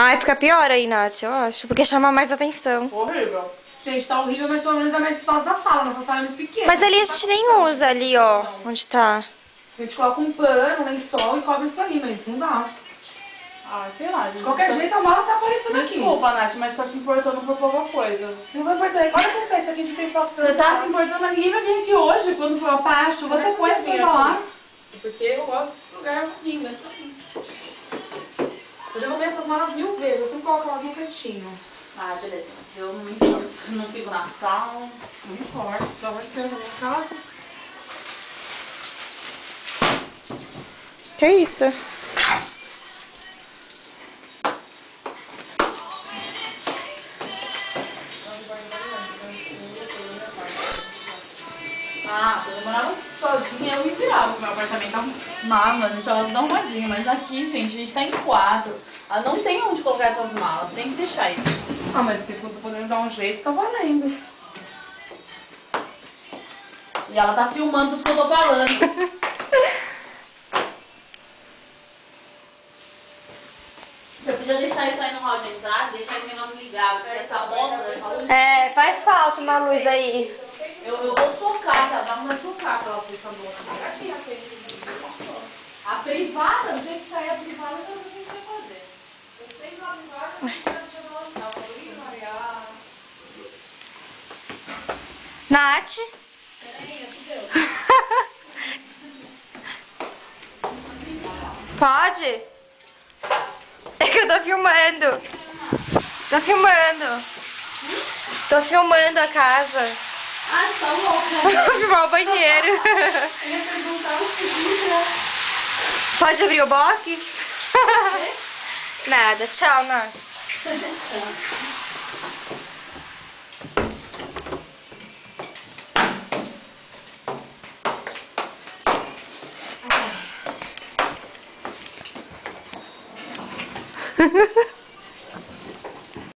Ai, fica pior aí, Nath, eu acho. Porque chama mais atenção. Horrível. Gente, tá horrível, mas pelo menos é mais espaço da sala. Nossa sala é muito pequena. Mas ali a gente nem usa ali, ó. Onde tá. A gente coloca um pano, um lençol e cobre isso aí, mas não dá. Ah, sei lá, gente. De qualquer jeito, a mala tá aparecendo aqui. Desculpa, Nath, mas tá se importando por pouca coisa. Não vou importar. Olha como tá isso aqui, a gente tem espaço pra Você tá se importando, ninguém vai vir aqui hoje. Quando for pra a chuva, você põe as coisas lá. Porque eu gosto do lugar lindo, mas tá isso. Eu já roubei essas malas 1000 vezes, eu sempre coloco elas no cantinho. Ah, beleza. Eu não me importo. Não fico na sala. Não importa, só vai ser na minha casa. Que isso? Ah, quando eu morava sozinha, eu me virava. Meu apartamento é mala, deixava tudo arrumadinho. Mas aqui, gente, a gente tá em 4. Ela não tem onde colocar essas malas. Tem que deixar aí. Ah, mas se eu tô podendo dar um jeito, tá valendo. E ela tá filmando tudo que eu tô falando. Você podia deixar isso aí no hall de entrada, deixar esse negócio ligado, porque essa bosta dessa luz... É, faz falta uma luz aí. Eu vou socar, tá? Dá uma de socar aquela essa bosta. A privada, do jeito que cair a privada, eu não sei o que a gente vai fazer. Eu sei que a privada, a gente vai fazer uma noção. Nath? Peraí, fudeu. Pode? É que eu tô filmando. Tô filmando. Tô filmando a casa. Ah, você tá louca. Vou filmar o banheiro. Eu ia perguntar o seguinte, Pode abrir o box? Nada. Tchau, Nath.